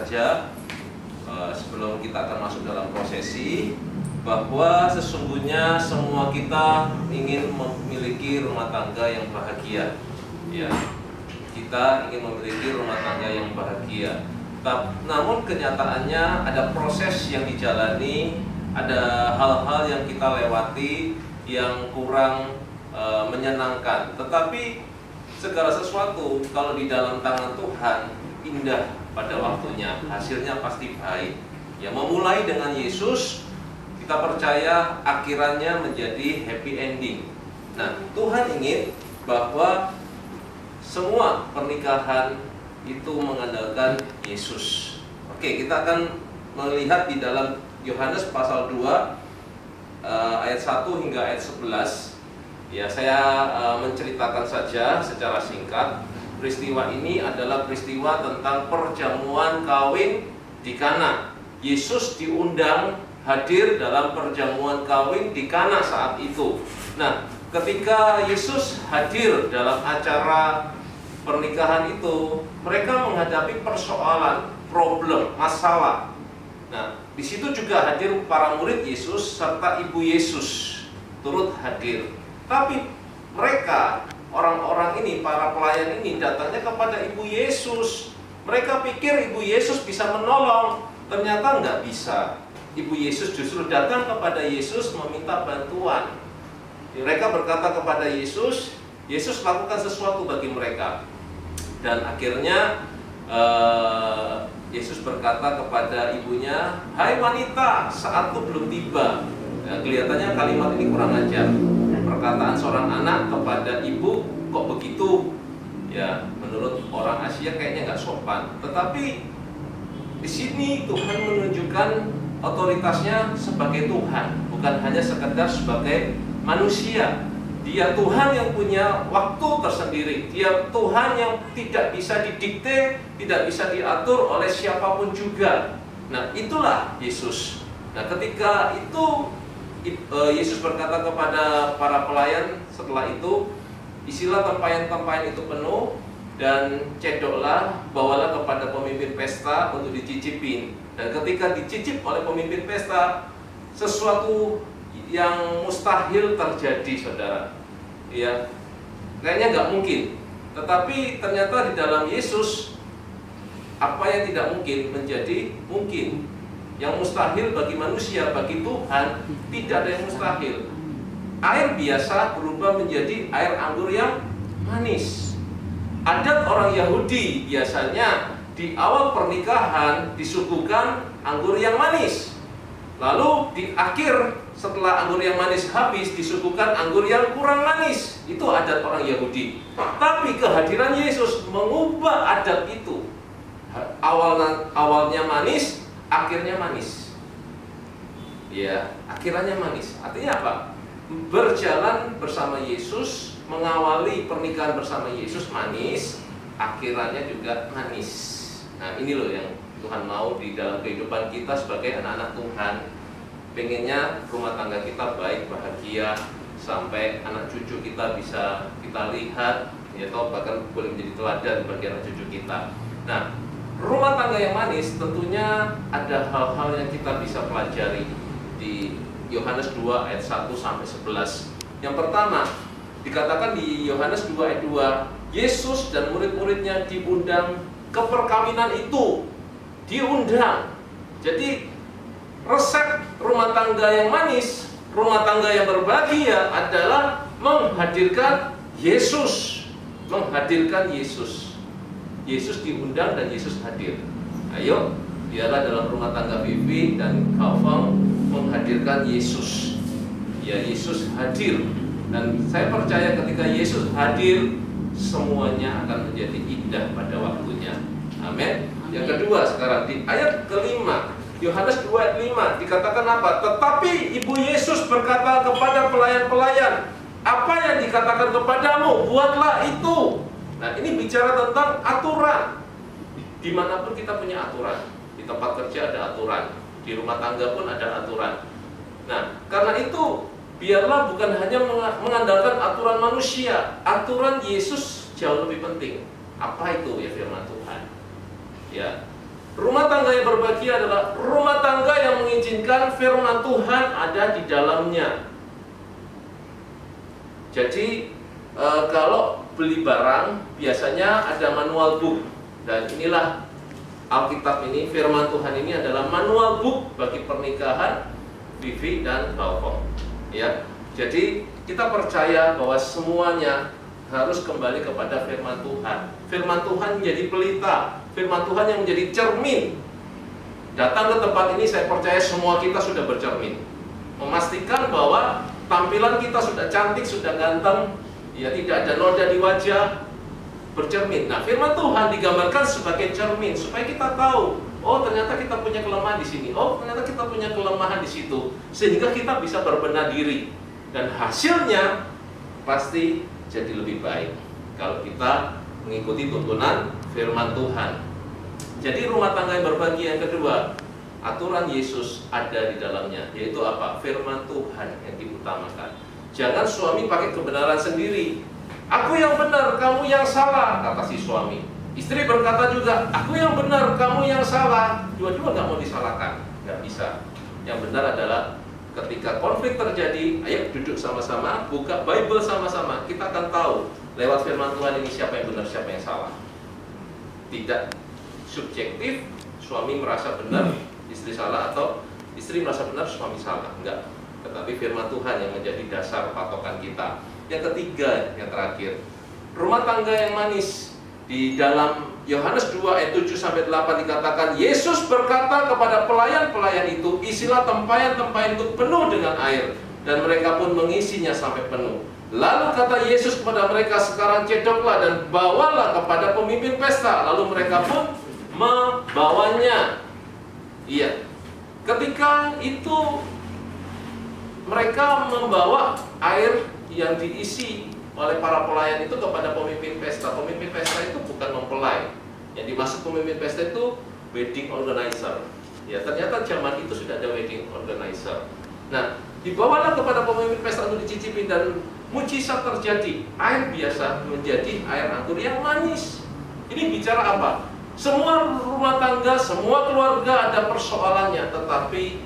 saja sebelum kita akan masuk dalam prosesi, bahwa sesungguhnya semua kita ingin memiliki rumah tangga yang bahagia. Ya, kita ingin memiliki rumah tangga yang bahagia. Namun kenyataannya ada proses yang dijalani, ada hal-hal yang kita lewati yang kurang menyenangkan. Tetapi segala sesuatu kalau di dalam tangan Tuhan indah pada waktunya, hasilnya pasti baik. Ya, memulai dengan Yesus, kita percaya akhirannya menjadi happy ending. Nah, Tuhan ingin bahwa semua pernikahan itu mengandalkan Yesus. Oke, kita akan melihat di dalam Yohanes pasal 2 ayat 1 hingga ayat 11. Ya, saya menceritakan saja secara singkat. Peristiwa ini adalah peristiwa tentang perjamuan kawin di Kana. Yesus diundang hadir dalam perjamuan kawin di Kana saat itu. Nah, ketika Yesus hadir dalam acara pernikahan itu, mereka menghadapi persoalan, problem, masalah. Nah, di situ juga hadir para murid Yesus serta ibu Yesus turut hadir. Tapi mereka, orang-orang ini, para pelayan ini datangnya kepada ibu Yesus. Mereka pikir ibu Yesus bisa menolong, ternyata nggak bisa. Ibu Yesus justru datang kepada Yesus meminta bantuan. Mereka berkata kepada Yesus, Yesus lakukan sesuatu bagi mereka. Dan akhirnya Yesus berkata kepada ibunya, "Hai wanita, saatku belum tiba." Nah, kelihatannya kalimat ini kurang ajar. Perkataan seorang anak kepada ibu kok begitu? Ya, menurut orang Asia kayaknya nggak sopan. Tetapi di sini Tuhan menunjukkan otoritasnya sebagai Tuhan, bukan hanya sekedar sebagai manusia. Dia Tuhan yang punya waktu tersendiri. Dia Tuhan yang tidak bisa didikte, tidak bisa diatur oleh siapapun juga. Nah, itulah Yesus. Nah, ketika itu Yesus berkata kepada para pelayan setelah itu, isilah tempayan-tempayan itu penuh dan cedoklah, bawalah kepada pemimpin pesta untuk dicicipin. Dan ketika dicicip oleh pemimpin pesta, sesuatu yang mustahil terjadi, saudara. Ya, kayaknya nggak mungkin. Tetapi ternyata di dalam Yesus, apa yang tidak mungkin menjadi mungkin. Yang mustahil bagi manusia, bagi Tuhan, tidak ada yang mustahil. Air biasa berubah menjadi air anggur yang manis. Adat orang Yahudi biasanya di awal pernikahan disuguhkan anggur yang manis. Lalu di akhir setelah anggur yang manis habis disuguhkan anggur yang kurang manis. Itu adat orang Yahudi. Tapi kehadiran Yesus mengubah adat itu. Awalnya manis, akhirnya manis. Ya, akhirnya manis. Artinya apa? Berjalan bersama Yesus, mengawali pernikahan bersama Yesus manis, akhirnya juga manis. Nah, ini loh yang Tuhan mau di dalam kehidupan kita sebagai anak-anak Tuhan. Pengennya rumah tangga kita baik, bahagia, sampai anak cucu kita bisa kita lihat, ya, atau bahkan boleh menjadi teladan bagi anak cucu kita. Nah, rumah tangga yang manis tentunya ada hal-hal yang kita bisa pelajari di Yohanes 2 ayat 1 sampai 11. Yang pertama, dikatakan di Yohanes 2 ayat 2, Yesus dan murid-muridnya diundang ke perkawinan itu. Diundang. Jadi resep rumah tangga yang manis, rumah tangga yang berbahagia adalah menghadirkan Yesus. Menghadirkan Yesus. Yesus diundang dan Yesus hadir. Ayo, biarlah dalam rumah tangga Vivi dan Kaufang menghadirkan Yesus. Ya, Yesus hadir. Dan saya percaya ketika Yesus hadir, semuanya akan menjadi indah pada waktunya. Amin. Yang kedua sekarang di ayat kelima, Yohanes 2 ayat 5 dikatakan apa? Tetapi ibu Yesus berkata kepada pelayan-pelayan, apa yang dikatakan kepadamu, buatlah itu. Nah, ini bicara tentang aturan. Dimanapun kita punya aturan. Di tempat kerja ada aturan, di rumah tangga pun ada aturan. Nah, karena itu biarlah bukan hanya mengandalkan aturan manusia, aturan Yesus jauh lebih penting. Apa itu ya firman Tuhan? Ya, Rumah tangga yang berbahagia adalah rumah tangga yang mengizinkan firman Tuhan ada di dalamnya. Jadi kalau beli barang biasanya ada manual book, dan inilah Alkitab ini, firman Tuhan ini adalah manual book bagi pernikahan Vivi dan Kaufeng. Ya, jadi kita percaya bahwa semuanya harus kembali kepada firman Tuhan. Firman Tuhan menjadi pelita, firman Tuhan yang menjadi cermin. Datang ke tempat ini saya percaya semua kita sudah bercermin, memastikan bahwa tampilan kita sudah cantik, sudah ganteng, ya, tidak ada noda di wajah, bercermin. Nah, firman Tuhan digambarkan sebagai cermin supaya kita tahu, oh ternyata kita punya kelemahan di sini, oh ternyata kita punya kelemahan di situ, sehingga kita bisa berbenah diri, dan hasilnya pasti jadi lebih baik kalau kita mengikuti tuntunan firman Tuhan. Jadi rumah tangga yang berbahagia yang kedua, aturan Yesus ada di dalamnya, yaitu apa? Firman Tuhan yang diutamakan. Jangan suami pakai kebenaran sendiri. Aku yang benar, kamu yang salah, kata si suami. Istri berkata juga, aku yang benar, kamu yang salah. Dua-dua nggak mau disalahkan, nggak bisa. Yang benar adalah ketika konflik terjadi, ayo duduk sama-sama, buka Bible sama-sama. Kita akan tahu lewat firman Tuhan ini siapa yang benar, siapa yang salah. Tidak subjektif, suami merasa benar, istri salah, atau istri merasa benar, suami salah. Enggak. Tetapi firman Tuhan yang menjadi dasar patokan kita. Yang ketiga, yang terakhir, rumah tangga yang manis. Di dalam Yohanes 2 ayat 7-8 dikatakan, Yesus berkata kepada pelayan-pelayan itu, isilah tempayan-tempayan itu penuh dengan air, dan mereka pun mengisinya sampai penuh. Lalu kata Yesus kepada mereka, sekarang cedoklah dan bawalah kepada pemimpin pesta. Lalu mereka pun membawanya. Iya, ketika itu mereka membawa air yang diisi oleh para pelayan itu kepada pemimpin pesta. Pemimpin pesta itu bukan mempelai. Yang dimaksud pemimpin pesta itu wedding organizer. Ya, ternyata zaman itu sudah ada wedding organizer. Nah, dibawalah kepada pemimpin pesta untuk dicicipin, dan mujizat terjadi. Air biasa menjadi air anggur yang manis. Ini bicara apa? Semua rumah tangga, semua keluarga ada persoalannya, tetapi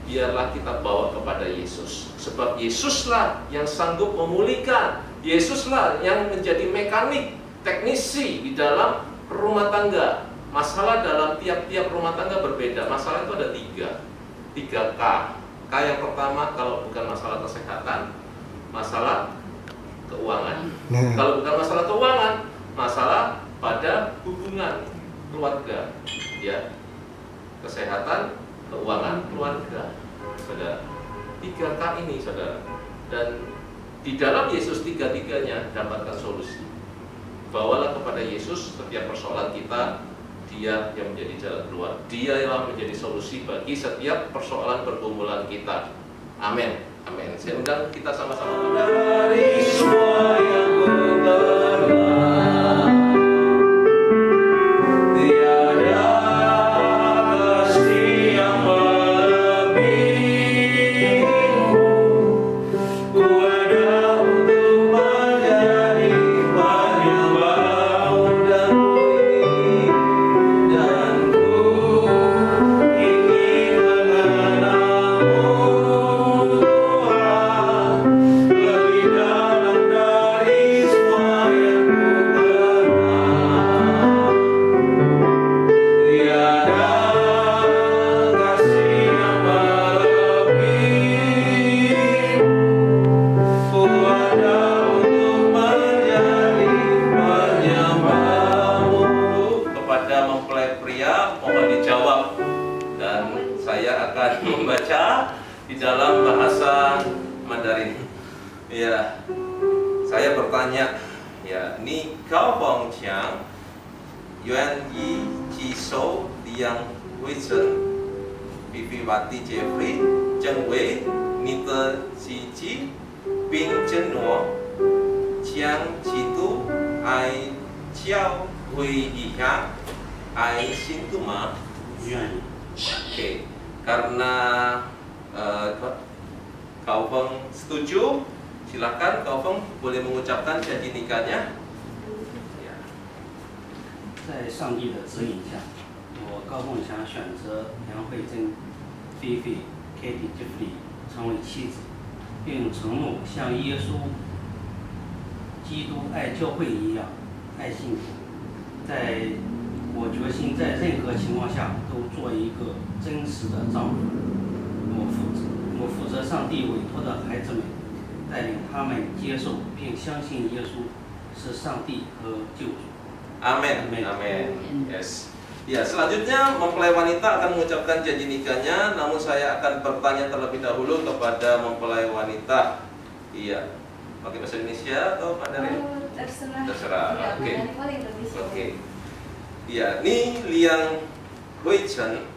biarlah kita bawa kepada Yesus. Sebab Yesuslah yang sanggup memulihkan. Yesuslah yang menjadi mekanik, teknisi di dalam rumah tangga. Masalah dalam tiap-tiap rumah tangga berbeda. Masalah itu ada tiga K. K yang pertama, kalau bukan masalah kesehatan, masalah keuangan. Kalau bukan masalah keuangan, masalah pada hubungan keluarga, ya, kesehatan, keuangan, keluarga, saudara. 3K ini, saudara. Dan di dalam Yesus tiga-tiganya dapatkan solusi. Bawalah kepada Yesus setiap persoalan kita. Dia yang menjadi jalan keluar. Dia yang menjadi solusi bagi setiap persoalan pergumulan kita. Amin. Amin. Saya undang kita sama-sama dari semua yang di dalam bahasa Mandarin. Ya, saya bertanya, ya, ni Cao Feng Qiang Yuan Yi Ji Shou Liang Wei Zhen Vivi Wati Jeffrey Zheng Wei Ni De Ji Ji Bing Zhen Nuo Jiang Ji Tu Ai Jiao Hui Yi Ya Ai Xin Tu Ma. Oke, karena Cao Feng setuju, silakan Cao Feng boleh mengucapkan janji nikahnya. 在上帝的指引下，我高凤祥选择梁慧珍、菲菲、Katie、Jeffrey 成为妻子，并承诺像耶稣基督爱教会一样爱信徒。我决心在任何情况下都做一个真实的丈夫。我负责上帝委托的孩子们，带领他们接受并相信耶稣是上帝和救主。 Amin. Yes. Ya, selanjutnya mempelai wanita akan mengucapkan janji nikahnya, namun saya akan bertanya terlebih dahulu kepada mempelai wanita. Iya. Pakai bahasa Indonesia atau Mandarin? Terserah. Oke. Iya, ini Liang Hui Chen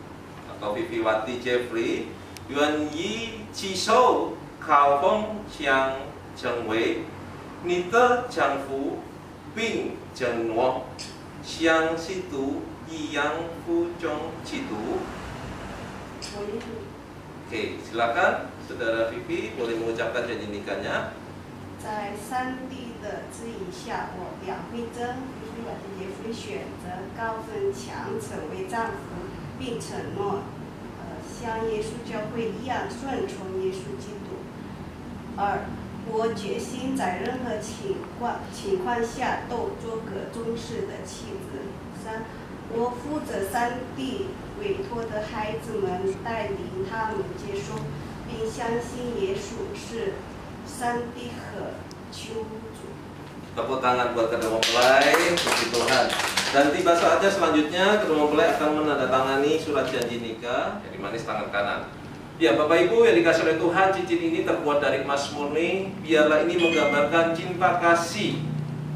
atau Viviwati Jeffrey, Yuan Yi Chi Shou, Kao Feng Xiang Cheng Wei, Nita Chang Fu, Bing Cheng Nuo, Xiang Situ, Yang Fu Chong Citu. Oke, silakan Saudara Vivi boleh mengucapkan janji nikahnya. 在上帝的指引下，我梁慧珍选择高分强成为丈夫，并承诺，像耶稣教会一样顺从耶稣基督。2. 我决心在任何情况下都做个忠实的妻子。3. 我负责上帝委托的孩子们，带领他们接受并相信耶稣是上帝和救主。 Tepuk tangan buat kedua mempelai, puji Tuhan. Dan tiba saatnya selanjutnya kedua mempelai akan menandatangani surat janji nikah, jadi manis tangan kanan. Ya, Bapak Ibu yang dikasih oleh Tuhan, cincin ini terbuat dari emas murni. Biarlah ini menggambarkan cinta kasih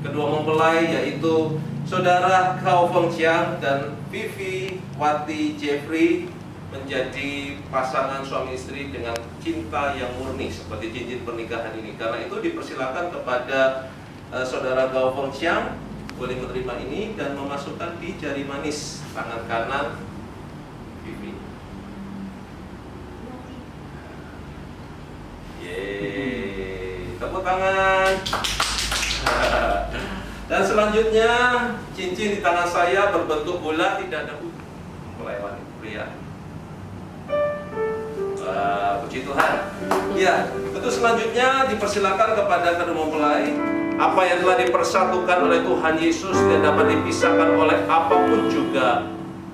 kedua mempelai, yaitu Saudara Kao Feng Chiang dan Vivi Wati Jeffrey, menjadi pasangan suami istri dengan cinta yang murni seperti cincin pernikahan ini. Karena itu dipersilakan kepada Saudara Kao Feng Chiang boleh menerima ini dan memasukkan di jari manis tangan kanan Vivi. Yeay, tepuk tangan. Dan selanjutnya cincin di tangan saya berbentuk bola, tidak ada mempelai wanita pria. Puji Tuhan. Ya, itu selanjutnya dipersilakan kepada kedua mempelai. Apa yang telah dipersatukan oleh Tuhan Yesus tidak dapat dipisahkan oleh apapun juga.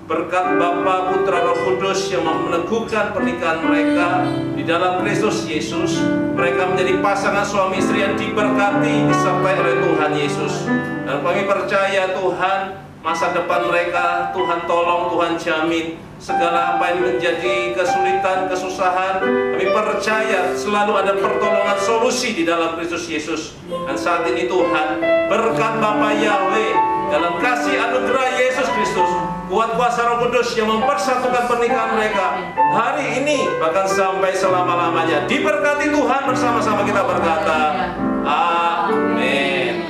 Berkat Bapa, Putra, Roh Kudus yang meneguhkan pernikahan mereka di dalam Kristus Yesus, mereka menjadi pasangan suami istri yang diberkati, disertai oleh Tuhan Yesus. Dan kami percaya Tuhan, masa depan mereka Tuhan tolong, Tuhan jamin. Segala apa yang menjadi kesulitan, kesusahan, kami percaya selalu ada pertolongan solusi di dalam Kristus Yesus. Dan saat ini Tuhan, berkat Bapa Yahweh, dalam kasih anugerah Yesus Kristus, kuat kuasa Roh Kudus yang mempersatukan pernikahan mereka hari ini bahkan sampai selama-lamanya. Diberkati Tuhan, bersama-sama kita berkata amin.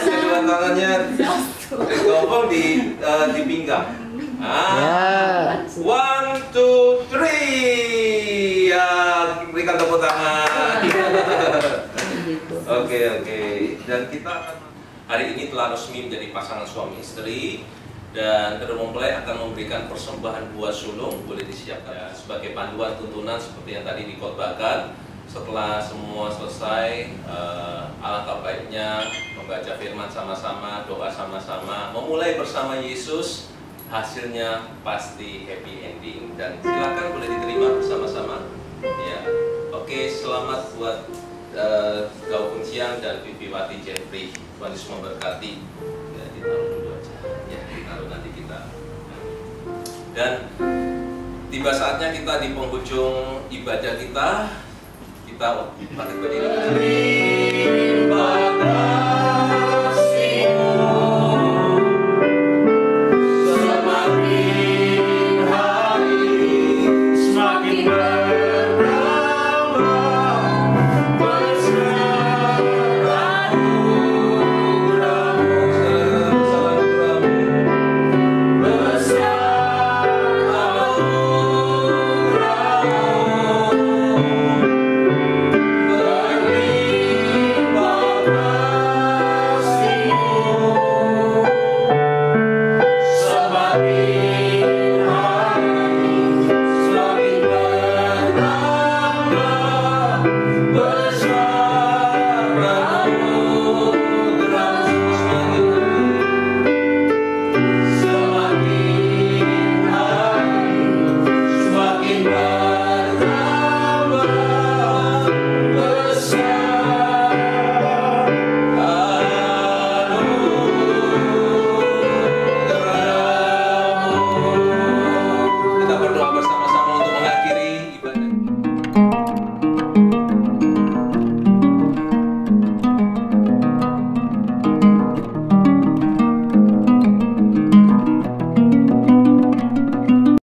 Kedua tangannya digopong di pinggang. 1, 2, 3. Ya, berikan tepuk tangan. Oke. Dan kita akan hari ini telah resmi menjadi pasangan suami istri. Dan kedua mempelai akan memberikan persembahan buah sulung, boleh disiapkan ya, sebagai panduan tuntunan seperti yang tadi dikhotbahkan. Setelah semua selesai, alangkah baiknya membaca firman sama-sama, doa sama-sama, memulai bersama Yesus. Hasilnya pasti happy ending. Dan silakan boleh diterima bersama-sama. Ya, oke, selamat buat Kao Feng Chiang dan Vivi Wati Jeffrey. Tuhan Yesus memberkati. Ya, ditaruh dulu aja. Ya, ditaruh nanti kita. Dan tiba saatnya kita di penghujung ibadah kita. Kita bangkit berdiri.